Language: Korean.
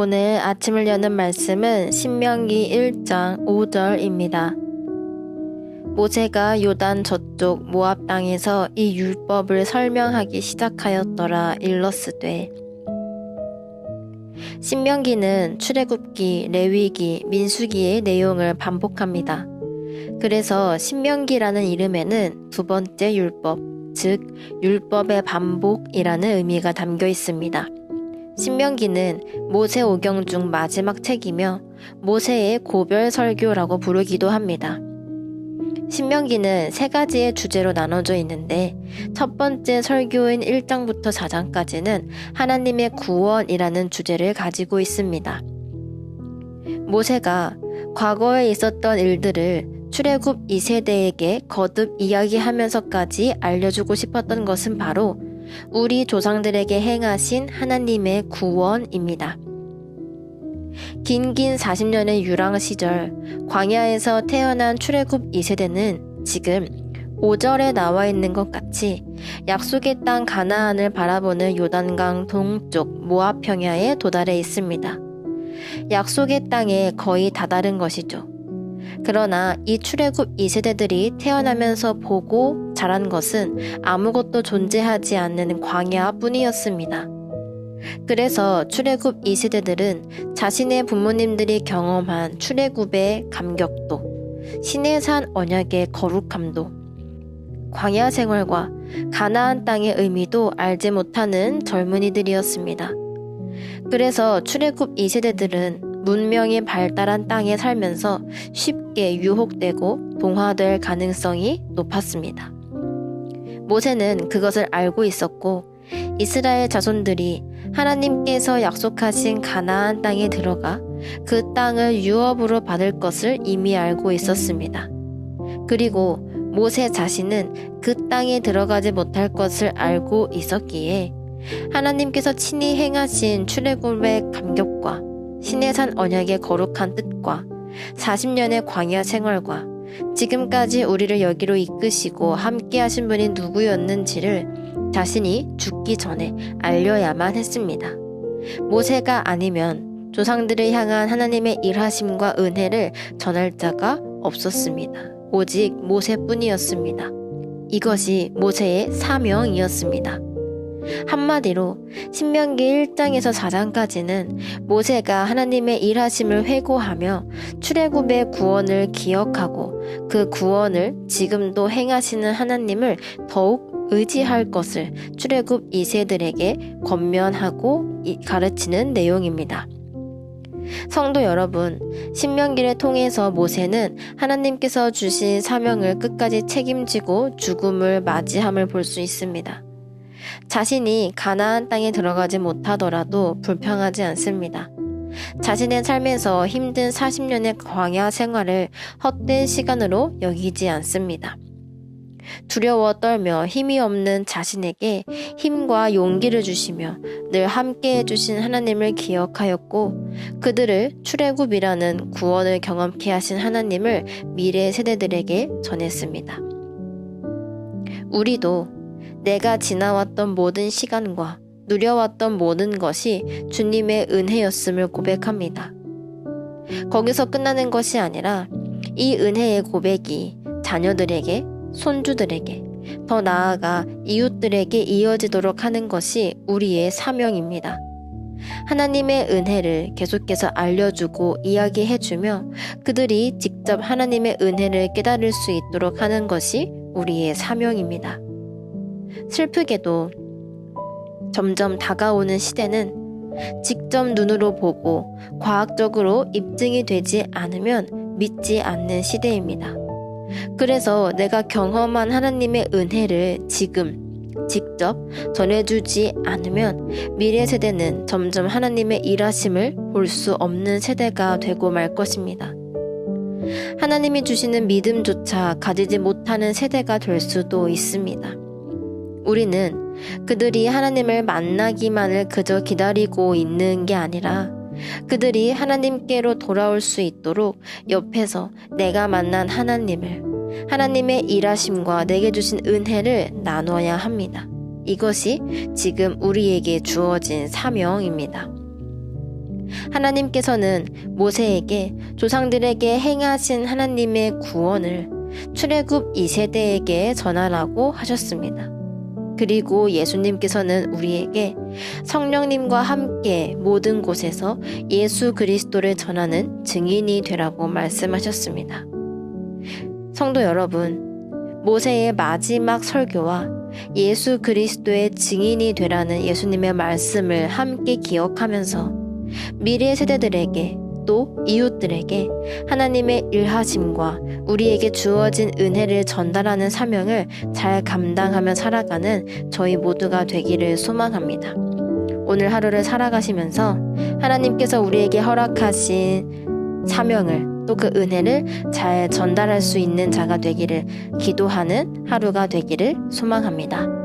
오늘 아침을 여는 말씀은 신명기 1장 5절입니다. 모세가 요단 저쪽 모압 땅에서 이 율법을 설명하기 시작하였더라 일러스되. 신명기는 출애굽기, 레위기, 민수기의 내용을 반복합니다. 그래서 신명기라는 이름에는 두 번째 율법, 즉 율법의 반복이라는 의미가 담겨 있습니다. 신명기는 모세 오경 중 마지막 책이며 모세의 고별 설교라고 부르기도 합니다. 신명기는 세 가지의 주제로 나눠져 있는데 첫 번째 설교인 1장부터 4장까지는 하나님의 구원이라는 주제를 가지고 있습니다. 모세가 과거에 있었던 일들을 출애굽 2세대에게 거듭 이야기하면서까지 알려주고 싶었던 것은 바로 우리 조상들에게 행하신 하나님의 구원입니다. 긴긴 40년의 유랑 시절 광야에서 태어난 출애굽 2세대는 지금 5절에 나와 있는 것 같이 약속의 땅 가나안을 바라보는 요단강 동쪽 모압 평야에 도달해 있습니다. 약속의 땅에 거의 다다른 것이죠. 그러나 이 출애굽 2세대들이 태어나면서 보고 자란 것은 아무것도 존재하지 않는 광야뿐이었습니다. 그래서 출애굽 2세대들은 자신의 부모님들이 경험한 출애굽의 감격도, 시내산 언약의 거룩함도, 광야 생활과 가나안 땅의 의미도 알지 못하는 젊은이들이었습니다. 그래서 출애굽 2세대들은 문명이 발달한 땅에 살면서 쉽게 유혹되고 동화될 가능성이 높았습니다. 모세는 그것을 알고 있었고 이스라엘 자손들이 하나님께서 약속하신 가나안 땅에 들어가 그 땅을 유업으로 받을 것을 이미 알고 있었습니다. 그리고 모세 자신은 그 땅에 들어가지 못할 것을 알고 있었기에 하나님께서 친히 행하신 출애굽의 감격과 시내산 언약의 거룩한 뜻과 40년의 광야 생활과 지금까지 우리를 여기로 이끄시고 함께 하신 분이 누구였는지를 자신이 죽기 전에 알려야만 했습니다. 모세가 아니면 조상들을 향한 하나님의 일하심과 은혜를 전할 자가 없었습니다. 오직 모세뿐이었습니다. 이것이 모세의 사명이었습니다. 한마디로 신명기 1장에서 4장까지는 모세가 하나님의 일하심을 회고하며 출애굽의 구원을 기억하고 그 구원을 지금도 행하시는 하나님을 더욱 의지할 것을 출애굽 2세들에게 권면하고 가르치는 내용입니다. 성도 여러분, 신명기를 통해서 모세는 하나님께서 주신 사명을 끝까지 책임지고 죽음을 맞이함을 볼 수 있습니다. 자신이 가나안 땅에 들어가지 못하더라도 불평하지 않습니다. 자신의 삶에서 힘든 40년의 광야 생활을 헛된 시간으로 여기지 않습니다. 두려워 떨며 힘이 없는 자신에게 힘과 용기를 주시며 늘 함께 해주신 하나님을 기억하였고 그들을 출애굽이라는 구원을 경험케 하신 하나님을 미래 세대들에게 전했습니다. 우리도 내가 지나왔던 모든 시간과 누려왔던 모든 것이 주님의 은혜였음을 고백합니다. 거기서 끝나는 것이 아니라 이 은혜의 고백이 자녀들에게, 손주들에게, 더 나아가 이웃들에게 이어지도록 하는 것이 우리의 사명입니다. 하나님의 은혜를 계속해서 알려주고 이야기해주며 그들이 직접 하나님의 은혜를 깨달을 수 있도록 하는 것이 우리의 사명입니다. 슬프게도 점점 다가오는 시대는 직접 눈으로 보고 과학적으로 입증이 되지 않으면 믿지 않는 시대입니다. 그래서 내가 경험한 하나님의 은혜를 지금 직접 전해주지 않으면 미래 세대는 점점 하나님의 일하심을 볼 수 없는 세대가 되고 말 것입니다. 하나님이 주시는 믿음조차 가지지 못하는 세대가 될 수도 있습니다. 우리는 그들이 하나님을 만나기만을 그저 기다리고 있는 게 아니라 그들이 하나님께로 돌아올 수 있도록 옆에서 내가 만난 하나님을, 하나님의 일하심과 내게 주신 은혜를 나눠야 합니다. 이것이 지금 우리에게 주어진 사명입니다. 하나님께서는 모세에게 조상들에게 행하신 하나님의 구원을 출애굽 2세대에게 전하라고 하셨습니다. 그리고 예수님께서는 우리에게 성령님과 함께 모든 곳에서 예수 그리스도를 전하는 증인이 되라고 말씀하셨습니다. 성도 여러분, 모세의 마지막 설교와 예수 그리스도의 증인이 되라는 예수님의 말씀을 함께 기억하면서 미래 세대들에게 또 이웃들에게 하나님의 일하심과 우리에게 주어진 은혜를 전달하는 사명을 잘 감당하며 살아가는 저희 모두가 되기를 소망합니다. 오늘 하루를 살아가시면서 하나님께서 우리에게 허락하신 사명을 또 그 은혜를 잘 전달할 수 있는 자가 되기를 기도하는 하루가 되기를 소망합니다.